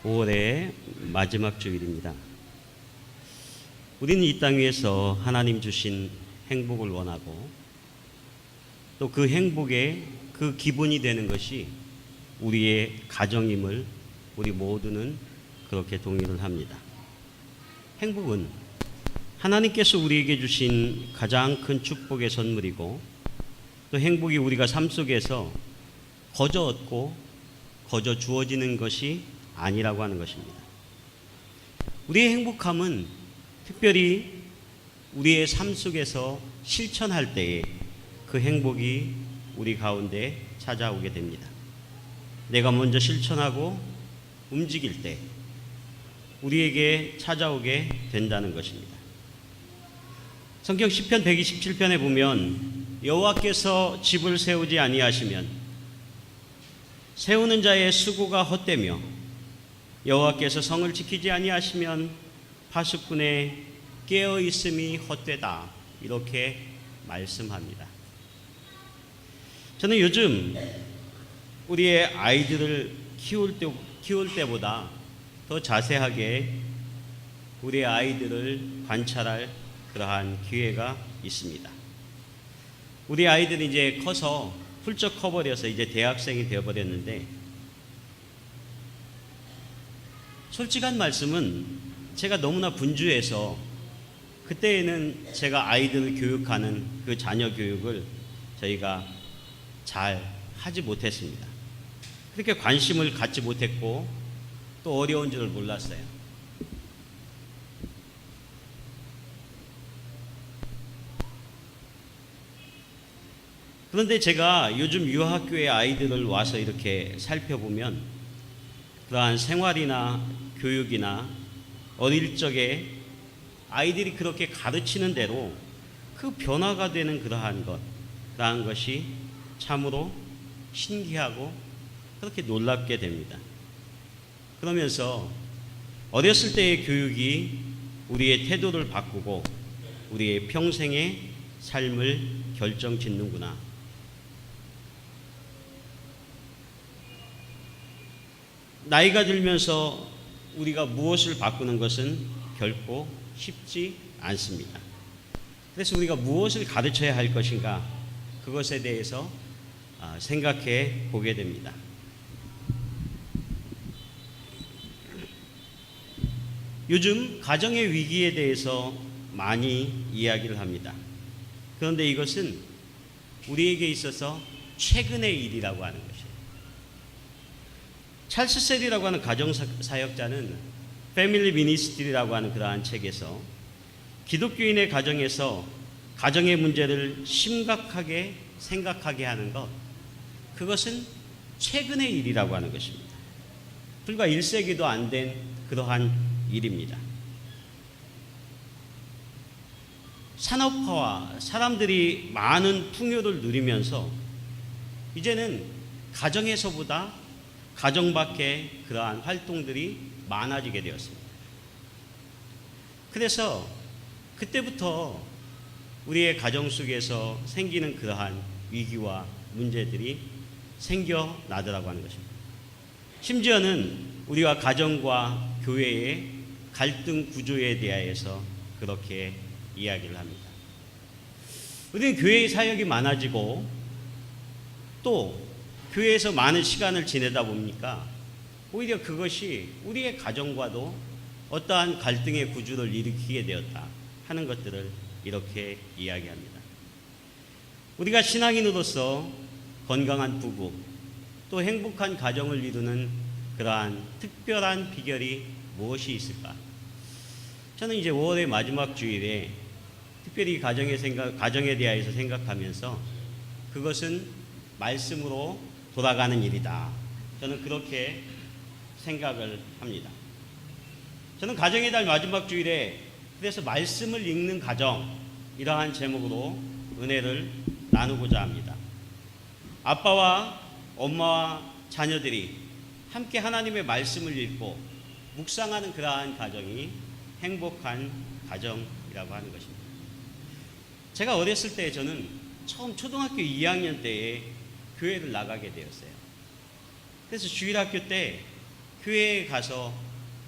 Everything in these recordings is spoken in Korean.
5월의 마지막 주일입니다. 우리는 이 땅 위에서 하나님 주신 행복을 원하고 또 그 행복의 그 기본이 되는 것이 우리의 가정임을 우리 모두는 그렇게 동의를 합니다. 행복은 하나님께서 우리에게 주신 가장 큰 축복의 선물이고 또 행복이 우리가 삶 속에서 거저 얻고 거저 주어지는 것이 아니라고 하는 것입니다. 우리의 행복함은 특별히 우리의 삶 속에서 실천할 때에 그 행복이 우리 가운데 찾아오게 됩니다. 내가 먼저 실천하고 움직일 때 우리에게 찾아오게 된다는 것입니다. 성경 시편 127편에 보면 여호와께서 집을 세우지 아니하시면 세우는 자의 수고가 헛되며 여호와께서 성을 지키지 아니하시면 파수꾼의 깨어 있음이 헛되다, 이렇게 말씀합니다. 저는 요즘 우리의 아이들을 키울 때보다 더 자세하게 우리의 아이들을 관찰할 그러한 기회가 있습니다. 우리 아이들이 이제 커서 훌쩍 커버려서 이제 대학생이 되어버렸는데, 솔직한 말씀은 제가 너무나 분주해서 그때에는 제가 아이들을 교육하는 그 자녀 교육을 저희가 잘 하지 못했습니다. 그렇게 관심을 갖지 못했고 또 어려운 줄을 몰랐어요. 그런데 제가 요즘 유학교회 아이들을 와서 이렇게 살펴보면 그러한 생활이나 교육이나 어릴 적에 아이들이 그렇게 가르치는 대로 그 변화가 되는 그러한 것이 참으로 신기하고 그렇게 놀랍게 됩니다. 그러면서 어렸을 때의 교육이 우리의 태도를 바꾸고 우리의 평생의 삶을 결정짓는구나. 나이가 들면서 우리가 무엇을 바꾸는 것은 결코 쉽지 않습니다. 그래서 우리가 무엇을 가르쳐야 할 것인가, 그것에 대해서 생각해 보게 됩니다. 요즘 가정의 위기에 대해서 많이 이야기를 합니다. 그런데 이것은 우리에게 있어서 최근의 일이라고 하는 것이에요. 찰스 셀이라고 하는 가정사역자는 패밀리 미니스트리라고 하는 그러한 책에서 기독교인의 가정에서 가정의 문제를 심각하게 생각하게 하는 것, 그것은 최근의 일이라고 하는 것입니다. 불과 1세기도 안 된 그러한 일입니다. 산업화와 사람들이 많은 풍요를 누리면서 이제는 가정에서보다 가정 밖에 그러한 활동들이 많아지게 되었습니다. 그래서 그때부터 우리의 가정 속에서 생기는 그러한 위기와 문제들이 생겨나더라고 하는 것입니다. 심지어는 우리와 가정과 교회의 갈등 구조에 대하여서 그렇게 이야기를 합니다. 우리는 교회의 사역이 많아지고 또 교회에서 많은 시간을 지내다 보니까 오히려 그것이 우리의 가정과도 어떠한 갈등의 구조를 일으키게 되었다 하는 것들을 이렇게 이야기합니다. 우리가 신앙인으로서 건강한 부부 또 행복한 가정을 이루는 그러한 특별한 비결이 무엇이 있을까? 저는 이제 5월의 마지막 주일에 특별히 가정에 대하여서 생각하면서 그것은 말씀으로 돌아가는 일이다, 저는 그렇게 생각을 합니다. 저는 가정의 달 마지막 주일에 그래서 말씀을 읽는 가정, 이러한 제목으로 은혜를 나누고자 합니다. 아빠와 엄마와 자녀들이 함께 하나님의 말씀을 읽고 묵상하는 그러한 가정이 행복한 가정이라고 하는 것입니다. 제가 어렸을 때 저는 처음 초등학교 2학년 때에 교회를 나가게 되었어요. 그래서 주일학교 때 교회에 가서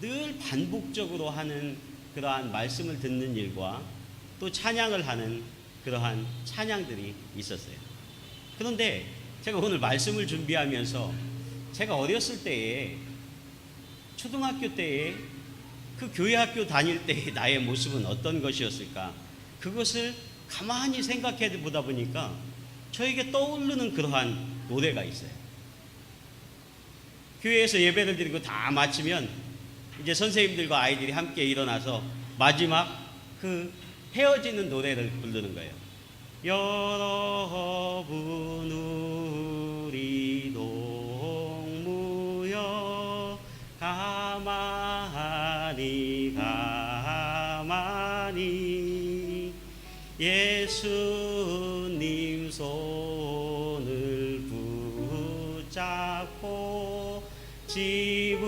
늘 반복적으로 하는 그러한 말씀을 듣는 일과 또 찬양을 하는 그러한 찬양들이 있었어요. 그런데 제가 오늘 말씀을 준비하면서 제가 어렸을 때에, 초등학교 때에, 그 교회 학교 다닐 때의 나의 모습은 어떤 것이었을까, 그것을 가만히 생각해 보다 보니까 저에게 떠오르는 그러한 노래가 있어요. 교회에서 예배를 드리고 다 마치면 이제 선생님들과 아이들이 함께 일어나서 마지막 그 헤어지는 노래를 부르는 거예요. 여러분 우리 동무여 가만히 예수님 손을 붙잡고 집으로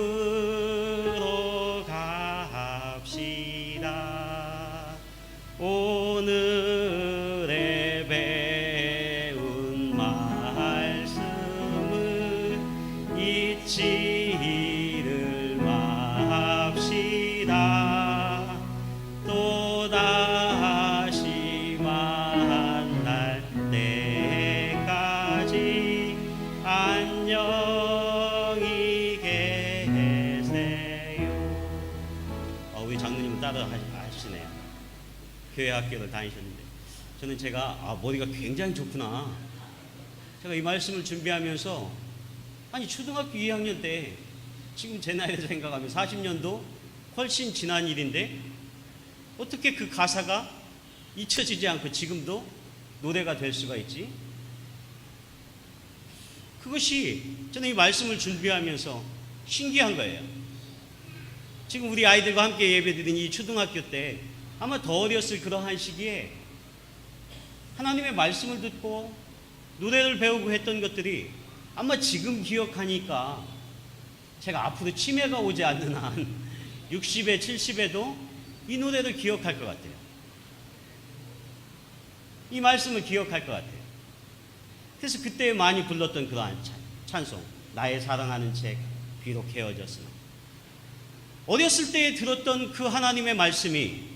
갑시다. 오늘의 배운 말씀을 잊지를 맙시다. 또다시 만날 때까지 안녕히 계세요. 우리 장로님은 따라 하시네요. 교회 학교를 다니셨는데 저는 제가 머리가 굉장히 좋구나. 제가 이 말씀을 준비하면서 초등학교 2학년 때, 지금 제 나이를 생각하면 40년도 훨씬 지난 일인데 어떻게 그 가사가 잊혀지지 않고 지금도 노래가 될 수가 있지? 그것이 저는 이 말씀을 준비하면서 신기한 거예요. 지금 우리 아이들과 함께 예배드린 이 초등학교 때 아마 더 어렸을 그러한 시기에 하나님의 말씀을 듣고 노래를 배우고 했던 것들이 아마 지금 기억하니까 제가 앞으로 치매가 오지 않는 한 60에 70에도 이 노래를 기억할 것 같아요. 이 말씀을 기억할 것 같아요. 그래서 그때 많이 불렀던 그러한 찬송, 나의 사랑하는 책 비록 헤어졌으나, 어렸을 때에 들었던 그 하나님의 말씀이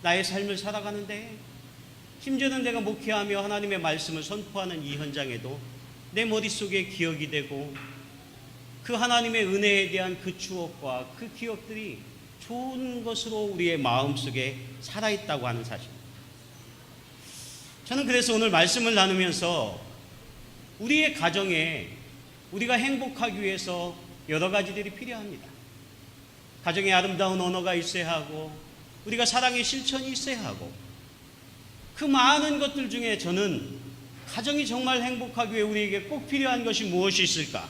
나의 삶을 살아가는데, 심지어는 내가 목회하며 하나님의 말씀을 선포하는 이 현장에도 내 머릿속에 기억이 되고, 그 하나님의 은혜에 대한 그 추억과 그 기억들이 좋은 것으로 우리의 마음속에 살아있다고 하는 사실입니다. 저는 그래서 오늘 말씀을 나누면서 우리의 가정에 우리가 행복하기 위해서 여러 가지들이 필요합니다. 가정에 아름다운 언어가 있어야 하고, 우리가 사랑의 실천이 있어야 하고, 그 많은 것들 중에 저는 가정이 정말 행복하기 위해 우리에게 꼭 필요한 것이 무엇이 있을까?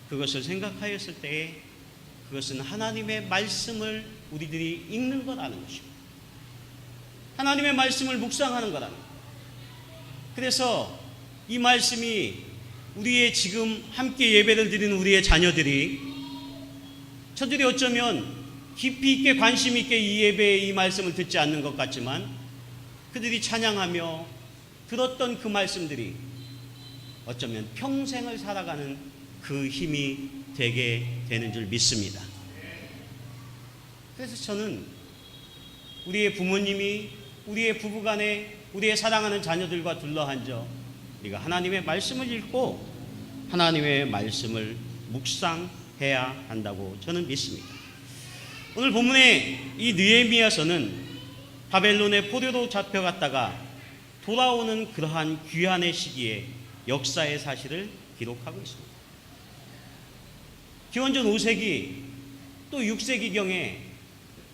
그것을 생각하였을 때에 그것은 하나님의 말씀을 우리들이 읽는 거라는 것입니다. 하나님의 말씀을 묵상하는 거라는 것. 그래서 이 말씀이 우리의 지금 함께 예배를 드리는 우리의 자녀들이, 저들이 어쩌면 깊이 있게 관심 있게 이 예배에 이 말씀을 듣지 않는 것 같지만 그들이 찬양하며 들었던 그 말씀들이 어쩌면 평생을 살아가는 그 힘이 되게 되는 줄 믿습니다. 그래서 저는 우리의 부모님이, 우리의 부부간에 우리의 사랑하는 자녀들과 둘러앉아 우리가 하나님의 말씀을 읽고 하나님의 말씀을 묵상해야 한다고 저는 믿습니다. 오늘 본문의 이 느헤미야서는 바벨론의 포로로 잡혀갔다가 돌아오는 그러한 귀환의 시기에 역사의 사실을 기록하고 있습니다. 기원전 5세기 또 6세기경에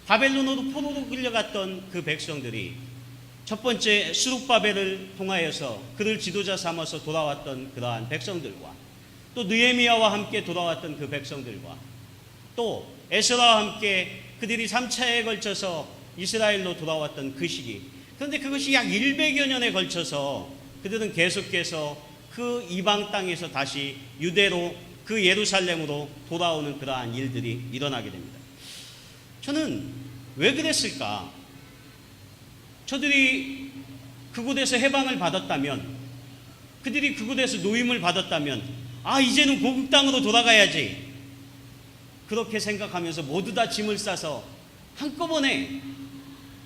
바벨론으로 포로로 끌려갔던 그 백성들이 첫 번째 스룹바벨을 통하여서 그를 지도자 삼아서 돌아왔던 그러한 백성들과, 또 느헤미야와 함께 돌아왔던 그 백성들과, 또 에스라와 함께 그들이 3차에 걸쳐서 이스라엘로 돌아왔던 그 시기, 그런데 그것이 약 100여 년에 걸쳐서 그들은 계속해서 그 이방 땅에서 다시 유대로, 그 예루살렘으로 돌아오는 그러한 일들이 일어나게 됩니다. 저는 왜 그랬을까? 저들이 그곳에서 해방을 받았다면, 그들이 그곳에서 노임을 받았다면, 이제는 고국 땅으로 돌아가야지, 그렇게 생각하면서 모두 다 짐을 싸서 한꺼번에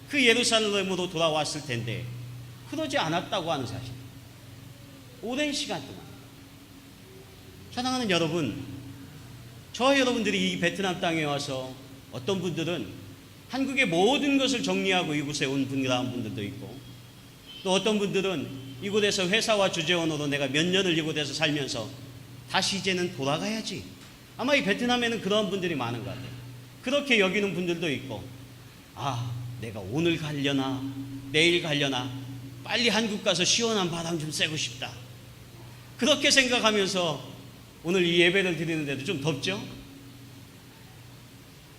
그 예루살렘으로 돌아왔을 텐데 그러지 않았다고 하는 사실. 오랜 시간 동안. 사랑하는 여러분, 저와 여러분들이 이 베트남 땅에 와서 어떤 분들은 한국의 모든 것을 정리하고 이곳에 온 분들도 있고, 또 어떤 분들은 이곳에서 회사와 주재원으로 내가 몇 년을 이곳에서 살면서 다시 이제는 돌아가야지. 아마 이 베트남에는 그런 분들이 많은 것 같아요. 그렇게 여기는 분들도 있고, 내가 오늘 가려나 내일 가려나 빨리 한국 가서 시원한 바람 좀 쐬고 싶다. 그렇게 생각하면서 오늘 이 예배를 드리는데도 좀 덥죠?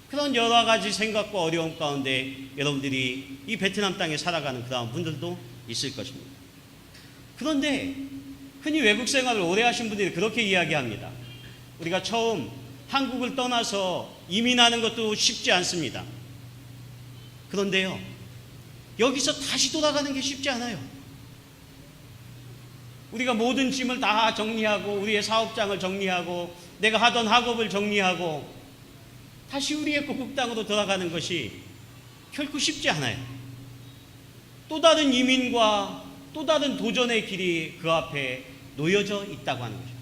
그런 여러 가지 생각과 어려움 가운데 여러분들이 이 베트남 땅에 살아가는 그런 분들도 있을 것입니다. 그런데 흔히 외국 생활을 오래 하신 분들이 그렇게 이야기합니다. 우리가 처음 한국을 떠나서 이민하는 것도 쉽지 않습니다. 그런데요, 여기서 다시 돌아가는 게 쉽지 않아요. 우리가 모든 짐을 다 정리하고 우리의 사업장을 정리하고 내가 하던 학업을 정리하고 다시 우리의 고국 땅으로 돌아가는 것이 결코 쉽지 않아요. 또 다른 이민과 또 다른 도전의 길이 그 앞에 놓여져 있다고 하는 거죠.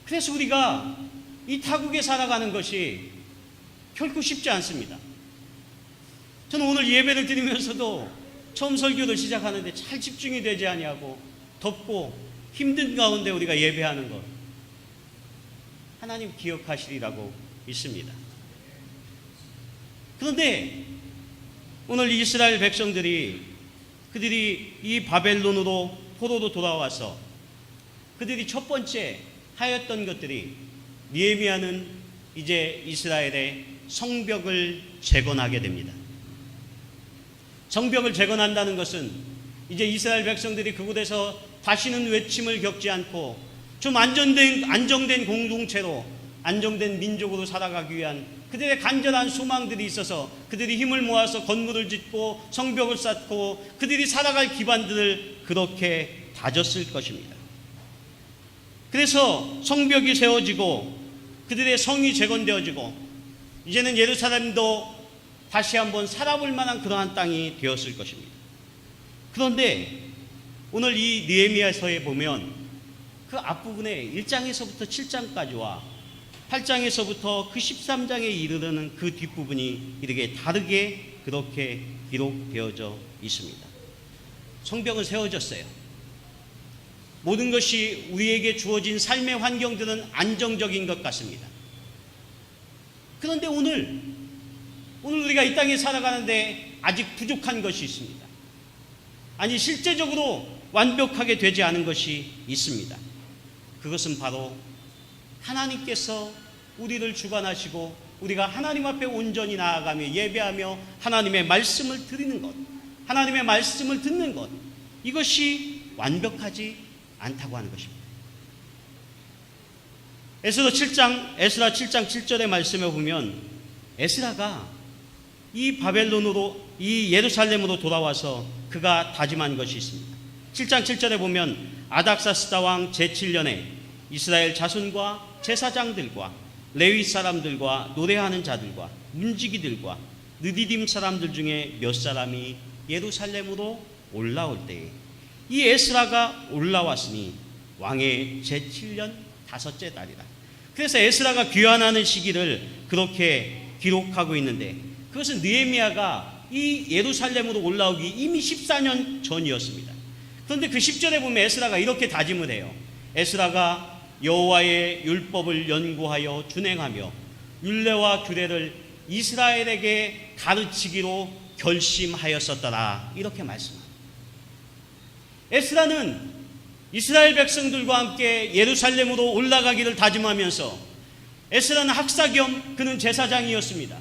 그래서 우리가 이 타국에 살아가는 것이 결코 쉽지 않습니다. 저는 오늘 예배를 드리면서도 처음 설교를 시작하는데 잘 집중이 되지 아니하고 덥고 힘든 가운데 우리가 예배하는 것, 하나님 기억하시리라고 믿습니다. 그런데 오늘 이스라엘 백성들이 그들이 이 바벨론으로 포로로 돌아와서 그들이 첫 번째 하였던 것들이, 느헤미야는 이제 이스라엘의 성벽을 재건하게 됩니다. 성벽을 재건한다는 것은 이제 이스라엘 백성들이 그곳에서 다시는 외침을 겪지 않고 좀 안정된 공동체로, 안정된 민족으로 살아가기 위한 그들의 간절한 소망들이 있어서 그들이 힘을 모아서 건물을 짓고 성벽을 쌓고 그들이 살아갈 기반들을 그렇게 다졌을 것입니다. 그래서 성벽이 세워지고 그들의 성이 재건되어지고 이제는 예루살렘도 다시 한번 살아볼 만한 그러한 땅이 되었을 것입니다. 그런데 오늘 이 느헤미야서에 보면 그 앞부분에 1장에서부터 7장까지와 8장에서부터 그 13장에 이르르는 그 뒷부분이 이렇게 다르게 그렇게 기록되어져 있습니다. 성벽은 세워졌어요. 모든 것이 우리에게 주어진 삶의 환경들은 안정적인 것 같습니다. 그런데 오늘 우리가 이 땅에 살아가는데 아직 부족한 것이 있습니다. 아니, 실제적으로 완벽하게 되지 않은 것이 있습니다. 그것은 바로 하나님께서 우리를 주관하시고 우리가 하나님 앞에 온전히 나아가며 예배하며 하나님의 말씀을 드리는 것, 하나님의 말씀을 듣는 것, 이것이 완벽하지 않다고 하는 것입니다. 에스라 7장 7절의 말씀에 보면 에스라가 이 바벨론으로, 이 예루살렘으로 돌아와서 그가 다짐한 것이 있습니다. 7장 7절에 보면 아닥사스다 왕 제7년에 이스라엘 자손과 제사장들과 레위 사람들과 노래하는 자들과 문지기들과 느디딤 사람들 중에 몇 사람이 예루살렘으로 올라올 때에 이 에스라가 올라왔으니 왕의 제7년 5째 달이라. 그래서 에스라가 귀환하는 시기를 그렇게 기록하고 있는데, 그것은 느헤미야가 이 예루살렘으로 올라오기 이미 14년 전이었습니다. 그런데 그 10절에 보면 에스라가 이렇게 다짐을 해요. 에스라가 여호와의 율법을 연구하여 준행하며 율례와 규례를 이스라엘에게 가르치기로 결심하였었더라. 이렇게 말씀합니다. 에스라는 이스라엘 백성들과 함께 예루살렘으로 올라가기를 다짐하면서, 에스라는 학사 겸 그는 제사장이었습니다.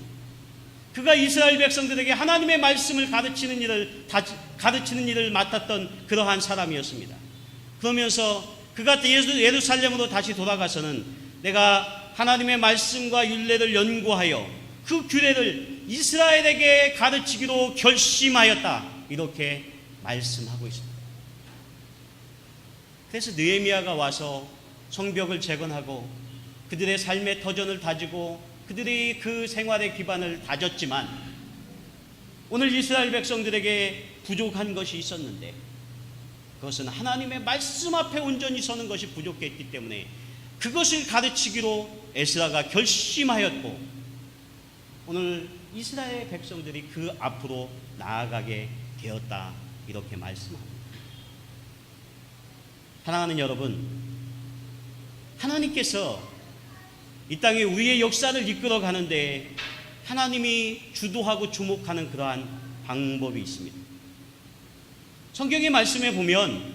그가 이스라엘 백성들에게 하나님의 말씀을 가르치는 일을 맡았던 그러한 사람이었습니다. 그러면서 그가 예루살렘으로 다시 돌아가서는 내가 하나님의 말씀과 율례를 연구하여 그 규례를 이스라엘에게 가르치기로 결심하였다. 이렇게 말씀하고 있습니다. 그래서 느헤미야가 와서 성벽을 재건하고 그들의 삶의 터전을 다지고 그들의 그 생활의 기반을 다졌지만 오늘 이스라엘 백성들에게 부족한 것이 있었는데 그것은 하나님의 말씀 앞에 온전히 서는 것이 부족했기 때문에 그것을 가르치기로 에스라가 결심하였고 오늘 이스라엘 백성들이 그 앞으로 나아가게 되었다 이렇게 말씀합니다. 사랑하는 여러분, 하나님께서 이 땅에 우리의 역사를 이끌어 가는데 하나님이 주도하고 주목하는 그러한 방법이 있습니다. 성경의 말씀에 보면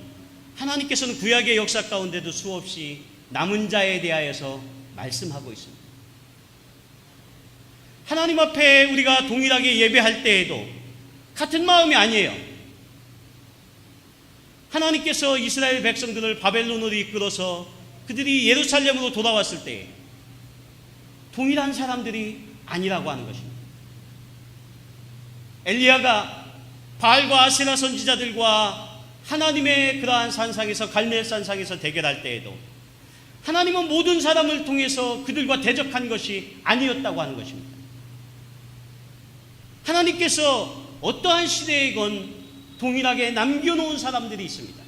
하나님께서는 구약의 역사 가운데도 수없이 남은 자에 대하여서 말씀하고 있습니다. 하나님 앞에 우리가 동일하게 예배할 때에도 같은 마음이 아니에요. 하나님께서 이스라엘 백성들을 바벨론으로 이끌어서 그들이 예루살렘으로 돌아왔을 때 동일한 사람들이 아니라고 하는 것입니다. 엘리야가 바알과 아세라 선지자들과 하나님의 그러한 산상에서 갈멜 산상에서 대결할 때에도 하나님은 모든 사람을 통해서 그들과 대적한 것이 아니었다고 하는 것입니다. 하나님께서 어떠한 시대이건 동일하게 남겨놓은 사람들이 있습니다.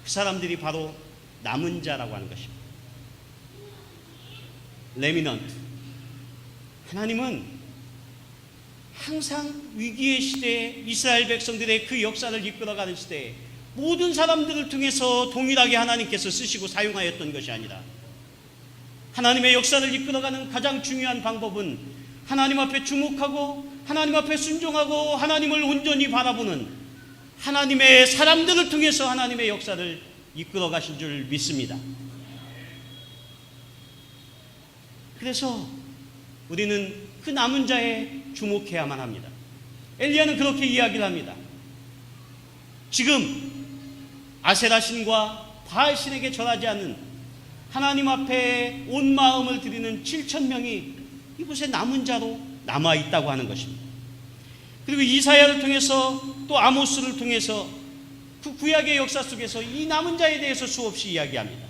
그 사람들이 바로 남은 자라고 하는 것입니다. 레미넌트. 하나님은 항상 위기의 시대에 이스라엘 백성들의 그 역사를 이끌어가는 시대에 모든 사람들을 통해서 동일하게 하나님께서 쓰시고 사용하였던 것이 아니라 하나님의 역사를 이끌어가는 가장 중요한 방법은 하나님 앞에 주목하고 하나님 앞에 순종하고 하나님을 온전히 바라보는 하나님의 사람들을 통해서 하나님의 역사를 이끌어 가신 줄 믿습니다. 그래서 우리는 그 남은 자에 주목해야만 합니다. 엘리야는 그렇게 이야기를 합니다. 지금 아세라 신과 바알 신에게 절하지 않는 하나님 앞에 온 마음을 드리는 7,000명이 이곳에 남은 자로 남아있다고 하는 것입니다. 그리고 이사야를 통해서 또 아모스를 통해서 그 구약의 역사 속에서 이 남은 자에 대해서 수없이 이야기합니다.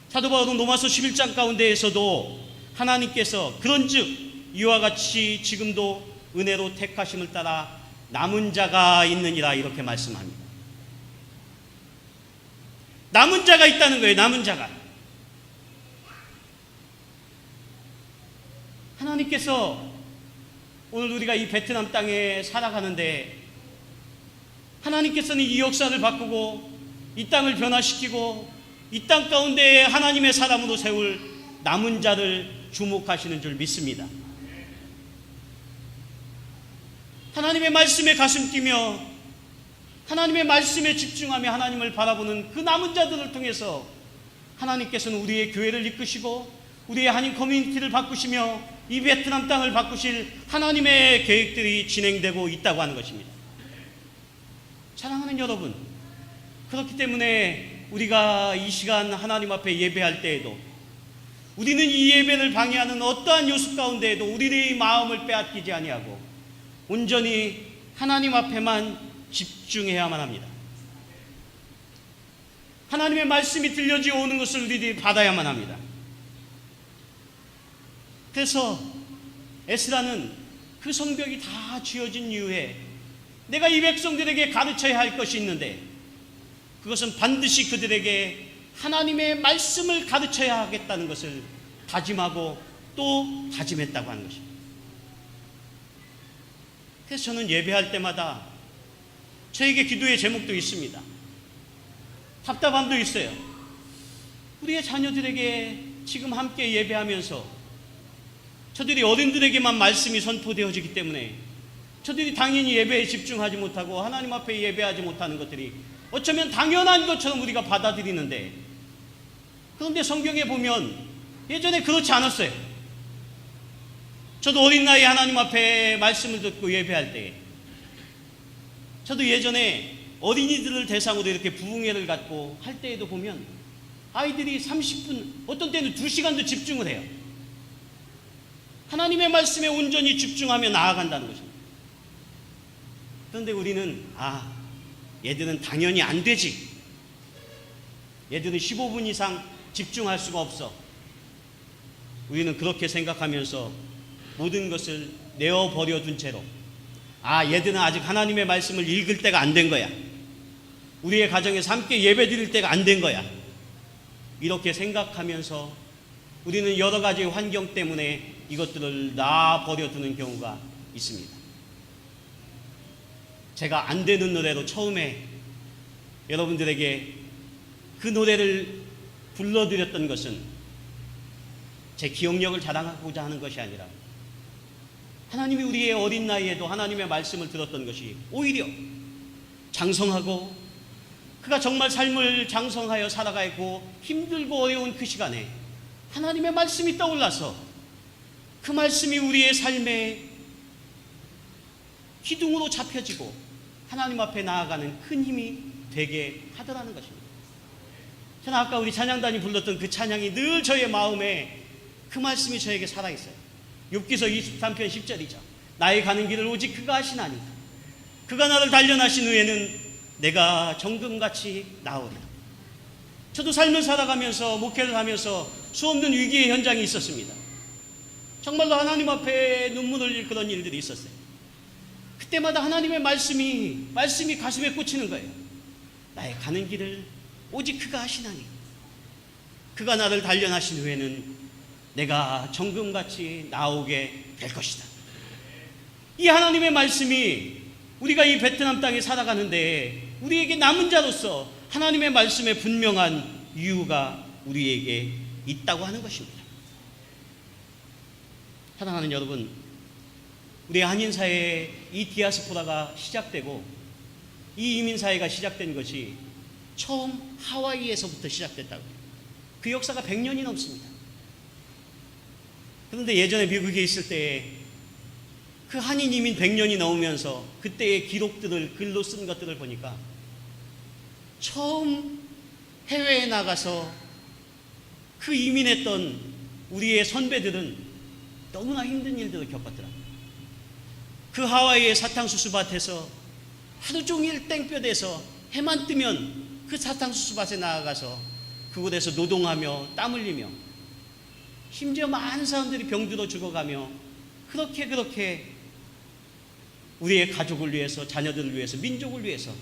사도 바울은 로마서 11장 가운데에서도 하나님께서 그런즉 이와 같이 지금도 은혜로 택하심을 따라 남은 자가 있느니라 이렇게 말씀합니다. 남은 자가 있다는 거예요. 남은 자가. 하나님께서 오늘 우리가 이 베트남 땅에 살아가는데 하나님께서는 이 역사를 바꾸고 이 땅을 변화시키고 이 땅 가운데 하나님의 사람으로 세울 남은 자를 주목하시는 줄 믿습니다. 하나님의 말씀에 가슴 뛰며 하나님의 말씀에 집중하며 하나님을 바라보는 그 남은 자들을 통해서 하나님께서는 우리의 교회를 이끄시고 우리의 한인 커뮤니티를 바꾸시며 이 베트남 땅을 바꾸실 하나님의 계획들이 진행되고 있다고 하는 것입니다. 사랑하는 여러분, 그렇기 때문에 우리가 이 시간 하나님 앞에 예배할 때에도 우리는 이 예배를 방해하는 어떠한 요소 가운데에도 우리의 마음을 빼앗기지 아니하고 온전히 하나님 앞에만 집중해야만 합니다. 하나님의 말씀이 들려져 오는 것을 우리들이 받아야만 합니다. 그래서 에스라는 그 성벽이 다 지어진 이후에 내가 이 백성들에게 가르쳐야 할 것이 있는데 그것은 반드시 그들에게 하나님의 말씀을 가르쳐야 하겠다는 것을 다짐하고 또 다짐했다고 하는 것입니다. 그래서 저는 예배할 때마다 저에게 기도의 제목도 있습니다. 답답함도 있어요. 우리의 자녀들에게 지금 함께 예배하면서 저들이 어른들에게만 말씀이 선포되어지기 때문에 저들이 당연히 예배에 집중하지 못하고 하나님 앞에 예배하지 못하는 것들이 어쩌면 당연한 것처럼 우리가 받아들이는데 그런데 성경에 보면 예전에 그렇지 않았어요. 저도 어린 나이에 하나님 앞에 말씀을 듣고 예배할 때 저도 예전에 어린이들을 대상으로 이렇게 부흥회를 갖고 할 때에도 보면 아이들이 30분 어떤 때는 2시간도 집중을 해요. 하나님의 말씀에 온전히 집중하며 나아간다는 것입니다. 그런데 우리는 얘들은 당연히 안 되지. 얘들은 15분 이상 집중할 수가 없어. 우리는 그렇게 생각하면서 모든 것을 내어버려 둔 채로 얘들은 아직 하나님의 말씀을 읽을 때가 안 된 거야. 우리의 가정에서 함께 예배 드릴 때가 안 된 거야. 이렇게 생각하면서 우리는 여러 가지 환경 때문에 이것들을 놔버려 두는 경우가 있습니다. 제가 안 되는 노래로 처음에 여러분들에게 그 노래를 불러드렸던 것은 제 기억력을 자랑하고자 하는 것이 아니라 하나님이 우리의 어린 나이에도 하나님의 말씀을 들었던 것이 오히려 장성하고 그가 정말 삶을 장성하여 살아가고 힘들고 어려운 그 시간에 하나님의 말씀이 떠올라서 그 말씀이 우리의 삶의 기둥으로 잡혀지고 하나님 앞에 나아가는 큰 힘이 되게 하더라는 것입니다. 저는 아까 우리 찬양단이 불렀던 그 찬양이 늘 저의 마음에 그 말씀이 저에게 살아있어요. 욥기서 23편 10절이죠. 나의 가는 길을 오직 그가 아시나니 그가 나를 단련하신 후에는 내가 정금같이 나오리라. 저도 삶을 살아가면서 목회를 하면서 수없는 위기의 현장이 있었습니다. 정말로 하나님 앞에 눈물을 흘릴 그런 일들이 있었어요. 그때마다 하나님의 말씀이 가슴에 꽂히는 거예요. 나의 가는 길을 오직 그가 아시나니 그가 나를 단련하신 후에는 내가 정금같이 나오게 될 것이다. 이 하나님의 말씀이 우리가 이 베트남 땅에 살아가는데 우리에게 남은 자로서 하나님의 말씀에 분명한 이유가 우리에게 있다고 하는 것입니다. 사랑하는 여러분, 우리 한인사회에 이 디아스포라가 시작되고 이 이민사회가 시작된 것이 처음 하와이에서부터 시작됐다고 해요. 그 역사가 100년이 넘습니다. 그런데 예전에 미국에 있을 때 그 한인 이민 100년이 넘으면서 그때의 기록들을 글로 쓴 것들을 보니까 처음 해외에 나가서 그 이민했던 우리의 선배들은 너무나 힘든 일들을 겪었더라고요. 그 하와이의 사탕수수 밭에서 하루 종일 땡볕에서 해만 뜨면 그 사탕수수 밭에 나아가서 그곳에서 노동하며 땀 흘리며 심지어 많은 사람들이 병들어 죽어가며 그렇게 우리의 가족을 위해서, 자녀들을 위해서, 민족을 위해서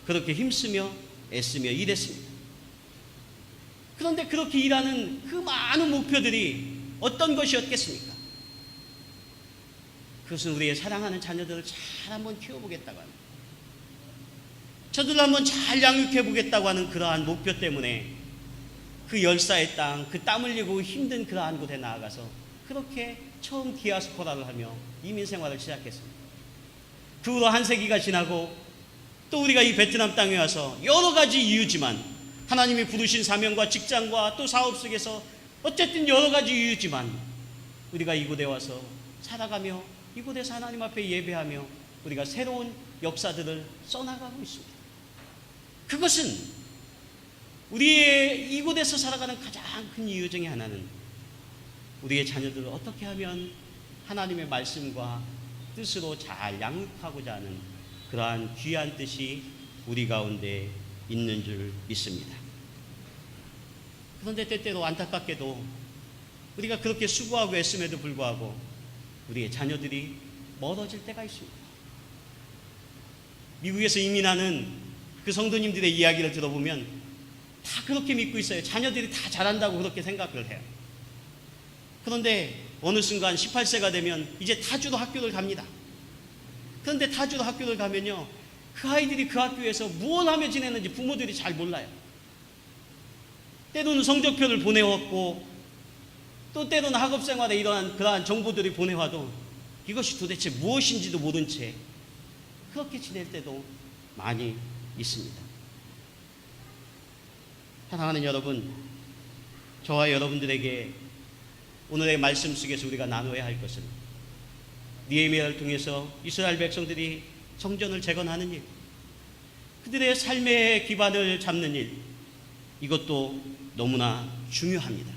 그렇게 힘쓰며 애쓰며 일했습니다. 그런데 그렇게 일하는 그 많은 목표들이 어떤 것이었겠습니까? 그것은 우리의 사랑하는 자녀들을 잘 한번 키워보겠다고 하는, 저들을 한번 잘 양육해보겠다고 하는 그러한 목표 때문에 그 열사의 땅, 그 땀 흘리고 힘든 그러한 곳에 나아가서 그렇게 처음 디아스포라를 하며 이민생활을 시작했습니다. 그 후로 한 세기가 지나고 또 우리가 이 베트남 땅에 와서 여러 가지 이유지만 하나님이 부르신 사명과 직장과 또 사업 속에서 어쨌든 여러 가지 이유지만 우리가 이곳에 와서 살아가며 이곳에서 하나님 앞에 예배하며 우리가 새로운 역사들을 써나가고 있습니다. 그것은 우리의 이곳에서 살아가는 가장 큰 이유 중에 하나는 우리의 자녀들을 어떻게 하면 하나님의 말씀과 뜻으로 잘 양육하고자 하는 그러한 귀한 뜻이 우리 가운데 있는 줄 믿습니다. 그런데 때때로 안타깝게도 우리가 그렇게 수고하고 애씀에도 불구하고 우리의 자녀들이 멀어질 때가 있습니다. 미국에서 이민하는 그 성도님들의 이야기를 들어보면 다 그렇게 믿고 있어요. 자녀들이 다 잘한다고 그렇게 생각을 해요. 그런데 어느 순간 18세가 되면 이제 타주로 학교를 갑니다. 그런데 타주로 학교를 가면요, 그 아이들이 그 학교에서 무엇을 하며 지내는지 부모들이 잘 몰라요. 때로는 성적표를 보내왔고 또 때로는 학업생활에 이러한 그러한 정보들이 보내와도 이것이 도대체 무엇인지도 모른 채 그렇게 지낼 때도 많이 있습니다. 사랑하는 여러분, 저와 여러분들에게 오늘의 말씀 속에서 우리가 나눠야 할 것은 느헤미야를 통해서 이스라엘 백성들이 성전을 재건하는 일, 그들의 삶의 기반을 잡는 일, 이것도 너무나 중요합니다.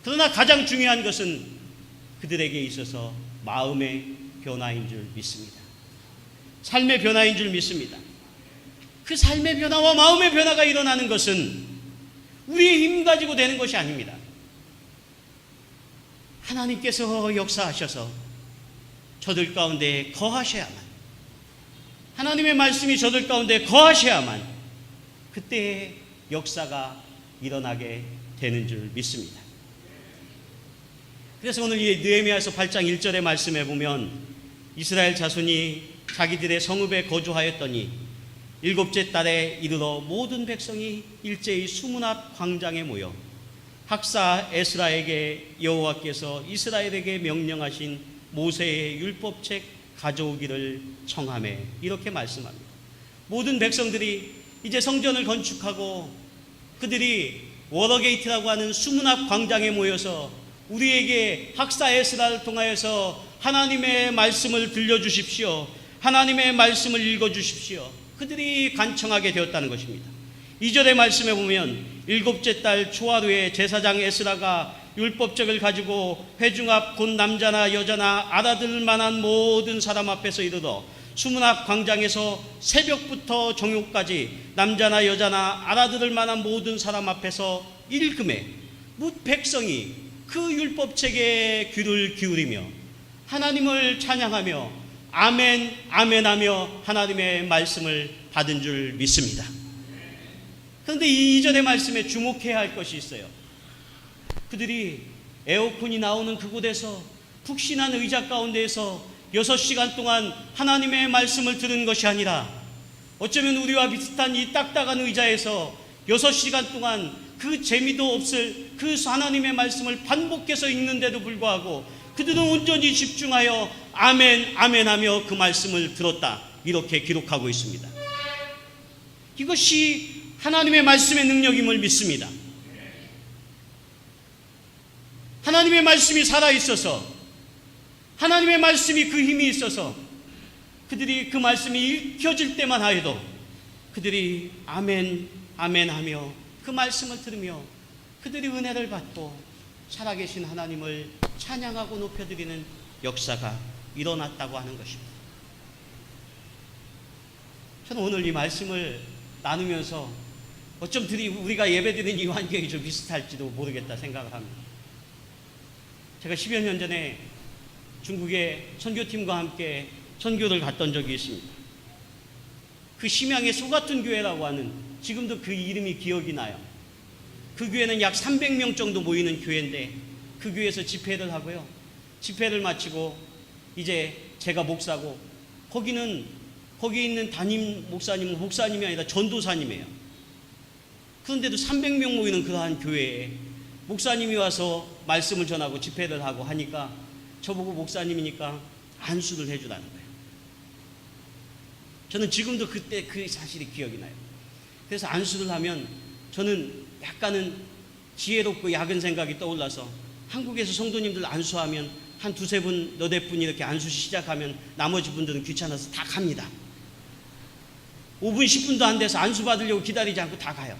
그러나 가장 중요한 것은 그들에게 있어서 마음의 변화인 줄 믿습니다. 삶의 변화인 줄 믿습니다. 그 삶의 변화와 마음의 변화가 일어나는 것은 우리의 힘 가지고 되는 것이 아닙니다. 하나님께서 역사하셔서 저들 가운데 거하셔야만, 하나님의 말씀이 저들 가운데 거하셔야만 그때의 역사가 일어나게 되는 줄 믿습니다. 그래서 오늘 이 느헤미야서 8장 1절의 말씀에 보면 이스라엘 자손이 자기들의 성읍에 거주하였더니 일곱째 달에 이르러 모든 백성이 일제히 수문 앞 광장에 모여 학사 에스라에게 여호와께서 이스라엘에게 명령하신 모세의 율법책 가져오기를 청하매 이렇게 말씀합니다. 모든 백성들이 이제 성전을 건축하고 그들이 워러게이트라고 하는 수문 앞 광장에 모여서 우리에게 학사 에스라를 통하여서 하나님의 말씀을 들려주십시오, 하나님의 말씀을 읽어주십시오, 그들이 간청하게 되었다는 것입니다. 2절의 말씀에 보면 일곱째 달 초하루에 제사장 에스라가 율법책을 가지고 회중 앞 곧 남자나 여자나 알아들 만한 모든 사람 앞에서 이르러 수문 앞 광장에서 새벽부터 정오까지 남자나 여자나 알아들을 만한 모든 사람 앞에서 읽음에 뭇 백성이 그 율법책에 귀를 기울이며 하나님을 찬양하며 아멘 아멘하며 하나님의 말씀을 받은 줄 믿습니다. 그런데 이 2절의 말씀에 주목해야 할 것이 있어요. 그들이 에어컨이 나오는 그곳에서 푹신한 의자 가운데에서 6시간 동안 하나님의 말씀을 들은 것이 아니라 어쩌면 우리와 비슷한 이 딱딱한 의자에서 6시간 동안 그 재미도 없을 그 하나님의 말씀을 반복해서 읽는데도 불구하고 그들은 온전히 집중하여 아멘 아멘 하며 그 말씀을 들었다, 이렇게 기록하고 있습니다. 이것이 하나님의 말씀의 능력임을 믿습니다. 하나님의 말씀이 살아있어서, 하나님의 말씀이 그 힘이 있어서 그들이 그 말씀이 읽혀질 때만 하여도 그들이 아멘 아멘 하며 그 말씀을 들으며 그들이 은혜를 받고 살아계신 하나님을 찬양하고 높여드리는 역사가 일어났다고 하는 것입니다. 저는 오늘 이 말씀을 나누면서 어쩜 우리가 예배드리는 이 환경이 좀 비슷할지도 모르겠다 생각을 합니다. 제가 10여 년 전에 중국의 선교팀과 함께 선교를 갔던 적이 있습니다. 그 심양의 소같은 교회라고 하는, 지금도 그 이름이 기억이 나요. 그 교회는 약 300명 정도 모이는 교회인데 그 교회에서 집회를 하고요. 집회를 마치고 이제 제가 목사고, 거기 있는 담임 목사님은 목사님이 아니라 전도사님이에요. 그런데도 300명 모이는 그러한 교회에 목사님이 와서 말씀을 전하고 집회를 하고 하니까 저보고 목사님이니까 안수를 해주라는 거예요. 저는 지금도 그때 그 사실이 기억이 나요. 그래서 안수를 하면 저는 약간은 지혜롭고 야근 생각이 떠올라서 한국에서 성도님들 안수하면 한 두세 분, 너댓 분 이렇게 안수 시작하면 나머지 분들은 귀찮아서 다 갑니다. 5분, 10분도 안 돼서 안수 받으려고 기다리지 않고 다 가요.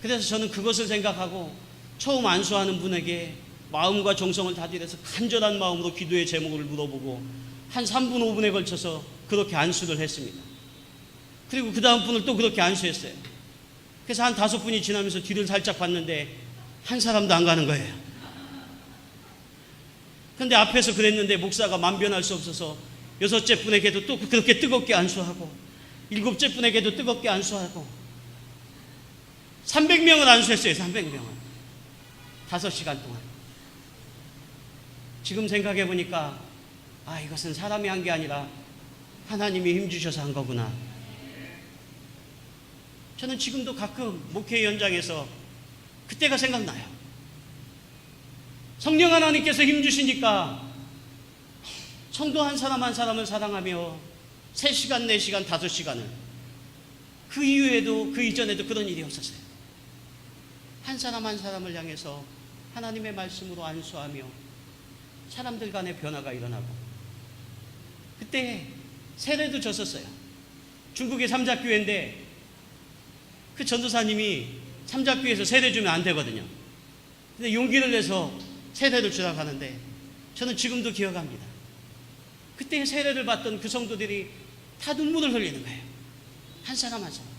그래서 저는 그것을 생각하고 처음 안수하는 분에게 마음과 정성을 다들여서 간절한 마음으로 기도의 제목을 물어보고 한 3분, 5분에 걸쳐서 그렇게 안수를 했습니다. 그리고 그 다음 분을 또 그렇게 안수했어요. 그래서 한 5분이 지나면서 뒤를 살짝 봤는데 한 사람도 안 가는 거예요. 그런데 앞에서 그랬는데 목사가 만변할 수 없어서 6째 분에게도 또 그렇게 뜨겁게 안수하고 7째 분에게도 뜨겁게 안수하고 300명을 안수했어요. 300명을 5시간 동안. 지금 생각해 보니까 이것은 사람이 한 게 아니라 하나님이 힘주셔서 한 거구나. 저는 지금도 가끔 목회 현장에서 그때가 생각나요. 성령 하나님께서 힘주시니까 성도 한 사람 한 사람을 사랑하며 3시간, 4시간, 5시간을, 그 이후에도 그 이전에도 그런 일이 없었어요. 한 사람 한 사람을 향해서 하나님의 말씀으로 안수하며 사람들 간의 변화가 일어나고, 그때 세례도 졌었어요. 중국의 삼작교회인데 그 전도사님이 삼작교회에서 세례 주면 안 되거든요. 근데 용기를 내서 세례를 주라고 하는데 저는 지금도 기억합니다. 그때 세례를 받던 그 성도들이 다 눈물을 흘리는 거예요. 한 사람 한 사람.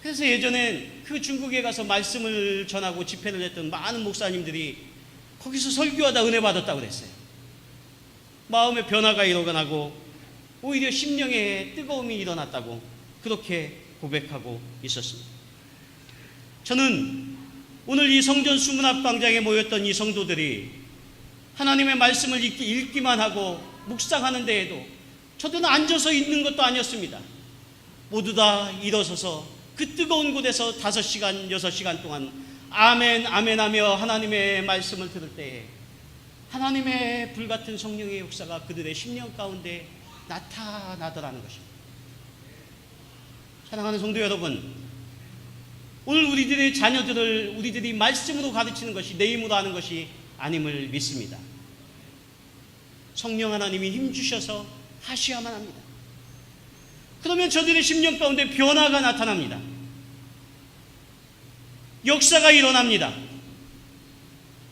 그래서 예전엔 그 중국에 가서 말씀을 전하고 집회를 했던 많은 목사님들이 거기서 설교하다 은혜 받았다고 그랬어요. 마음의 변화가 일어나고 오히려 심령에 뜨거움이 일어났다고 그렇게 고백하고 있었습니다. 저는 오늘 이 성전 수문 앞광장에 모였던 이 성도들이 하나님의 말씀을 읽기만 하고 묵상하는 데에도 저들은 앉아서 있는 것도 아니었습니다. 모두 다 일어서서 그 뜨거운 곳에서 5시간, 6시간 동안 아멘, 아멘 하며 하나님의 말씀을 들을 때에 하나님의 불같은 성령의 역사가 그들의 심령 가운데 나타나더라는 것입니다. 사랑하는 성도 여러분, 오늘 우리들의 자녀들을 우리들이 말씀으로 가르치는 것이 내 힘으로 하는 것이 아님을 믿습니다. 성령 하나님이 힘주셔서 하셔야만 합니다. 그러면 저들의 심령 가운데 변화가 나타납니다. 역사가 일어납니다.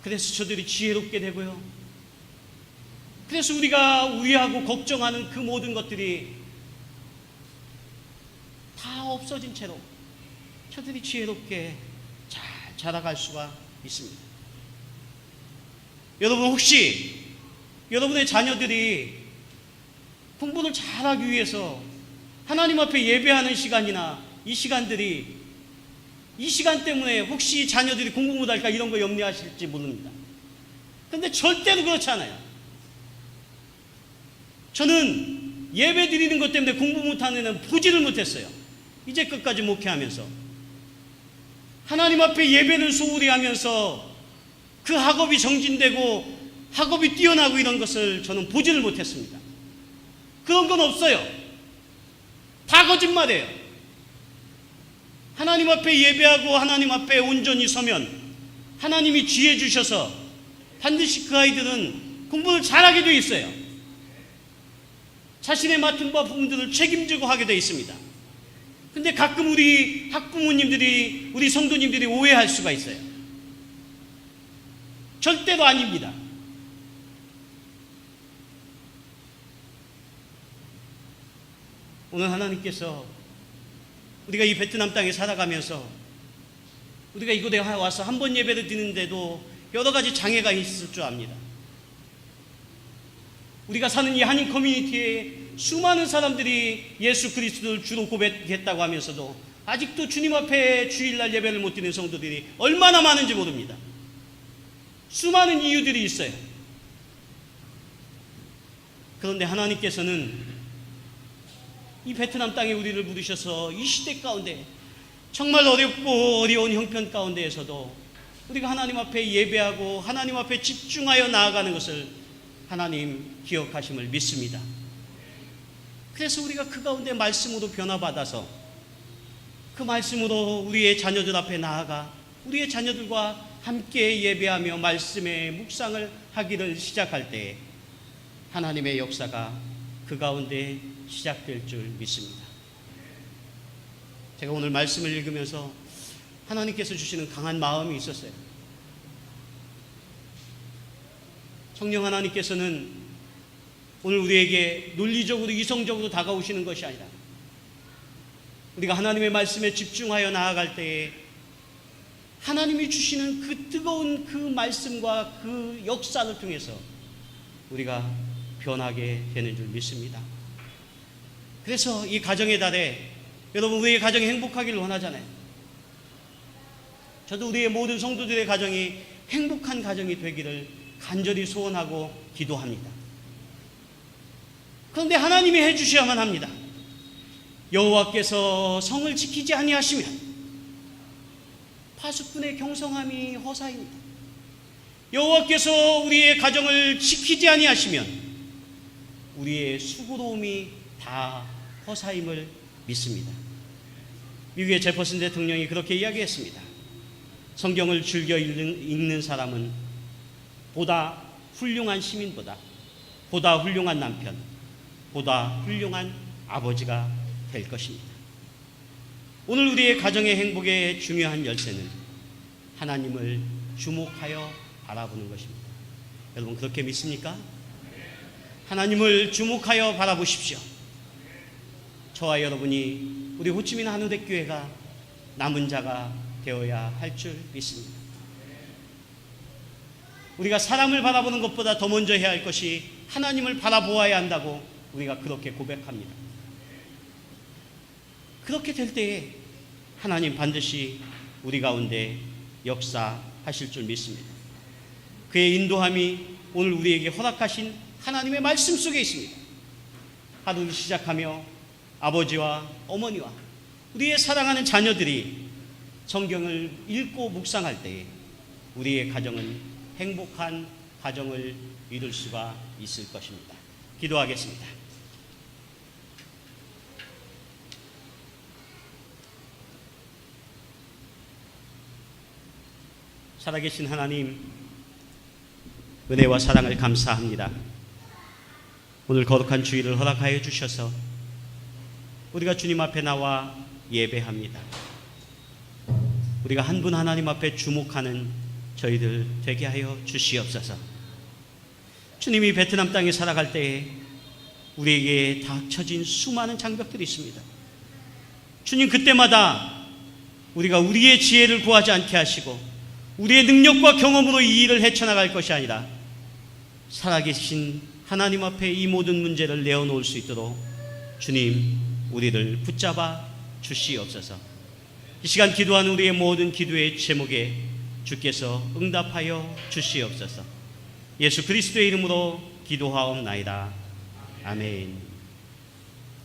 그래서 저들이 지혜롭게 되고요. 그래서 우리가 우려하고 걱정하는 그 모든 것들이 다 없어진 채로 저들이 지혜롭게 잘 자라갈 수가 있습니다. 여러분, 혹시 여러분의 자녀들이 공부를 잘하기 위해서 하나님 앞에 예배하는 시간이나 이 시간들이 이 시간 때문에 혹시 자녀들이 공부 못할까 이런 거 염려하실지 모릅니다. 그런데 절대로 그렇지 않아요. 저는 예배 드리는 것 때문에 공부 못하는 애는 보지를 못했어요. 이제 끝까지 목회하면서 하나님 앞에 예배를 소홀히 하면서 그 학업이 정진되고 학업이 뛰어나고 이런 것을 저는 보지를 못했습니다. 그런 건 없어요. 다 거짓말이에요. 하나님 앞에 예배하고 하나님 앞에 온전히 서면 하나님이 지혜 주셔서 반드시 그 아이들은 공부를 잘하게 되어 있어요. 자신의 맡은 바 부분들을 책임지고 하게 되어 있습니다. 근데 가끔 우리 학부모님들이, 우리 성도님들이 오해할 수가 있어요. 절대로 아닙니다. 오늘 하나님께서 우리가 이 베트남 땅에 살아가면서 우리가 이곳에 와서 한 번 예배를 드리는데도 여러 가지 장애가 있을 줄 압니다. 우리가 사는 이 한인 커뮤니티에 수많은 사람들이 예수 그리스도를 주로 고백했다고 하면서도 아직도 주님 앞에 주일날 예배를 못 드리는 성도들이 얼마나 많은지 모릅니다. 수많은 이유들이 있어요. 그런데 하나님께서는 이 베트남 땅에 우리를 부르셔서 이 시대 가운데 정말 어렵고 어려운 형편 가운데에서도 우리가 하나님 앞에 예배하고 하나님 앞에 집중하여 나아가는 것을 하나님 기억하심을 믿습니다. 그래서 우리가 그 가운데 말씀으로 변화받아서 그 말씀으로 우리의 자녀들 앞에 나아가 우리의 자녀들과 함께 예배하며 말씀의 묵상을 하기를 시작할 때 하나님의 역사가 그 가운데 시작될 줄 믿습니다. 제가 오늘 말씀을 읽으면서 하나님께서 주시는 강한 마음이 있었어요. 성령 하나님께서는 오늘 우리에게 논리적으로 이성적으로 다가오시는 것이 아니라 우리가 하나님의 말씀에 집중하여 나아갈 때에 하나님이 주시는 그 뜨거운 그 말씀과 그 역사를 통해서 우리가 변하게 되는 줄 믿습니다. 그래서 이 가정의 달에 여러분 우리의 가정이 행복하기를 원하잖아요. 저도 우리의 모든 성도들의 가정이 행복한 가정이 되기를 간절히 소원하고 기도합니다. 그런데 하나님이 해주셔야만 합니다. 여호와께서 성을 지키지 아니하시면 파수꾼의 경성함이 허사입니다. 여호와께서 우리의 가정을 지키지 아니하시면 우리의 수고로움이 다 허사임을 믿습니다. 미국의 제퍼슨 대통령이 그렇게 이야기했습니다. 성경을 즐겨 읽는 사람은 보다 훌륭한 시민보다 보다 훌륭한 남편, 보다 훌륭한 아버지가 될 것입니다. 오늘 우리의 가정의 행복의 중요한 열쇠는 하나님을 주목하여 바라보는 것입니다. 여러분 그렇게 믿습니까? 하나님을 주목하여 바라보십시오. 저와 여러분이 우리 호치민 한우대교회가 남은 자가 되어야 할 줄 믿습니다. 우리가 사람을 바라보는 것보다 더 먼저 해야 할 것이 하나님을 바라보아야 한다고 우리가 그렇게 고백합니다. 그렇게 될 때에 하나님 반드시 우리 가운데 역사하실 줄 믿습니다. 그의 인도함이 오늘 우리에게 허락하신 하나님의 말씀 속에 있습니다. 하루를 시작하며 아버지와 어머니와 우리의 사랑하는 자녀들이 성경을 읽고 묵상할 때에 우리의 가정은 행복한 가정을 이룰 수가 있을 것입니다. 기도하겠습니다. 살아계신 하나님, 은혜와 사랑을 감사합니다. 오늘 거룩한 주일을 허락하여 주셔서 우리가 주님 앞에 나와 예배합니다. 우리가 한 분 하나님 앞에 주목하는 저희들 되게 하여 주시옵소서. 주님이 베트남 땅에 살아갈 때에 우리에게 닥쳐진 수많은 장벽들이 있습니다. 주님, 그때마다 우리가 우리의 지혜를 구하지 않게 하시고 우리의 능력과 경험으로 이 일을 헤쳐나갈 것이 아니라 살아계신 하나님 앞에 이 모든 문제를 내어놓을 수 있도록 주님, 우리를 붙잡아 주시옵소서. 이 시간 기도하는 우리의 모든 기도의 제목에 주께서 응답하여 주시옵소서. 예수 그리스도의 이름으로 기도하옵나이다. 아멘.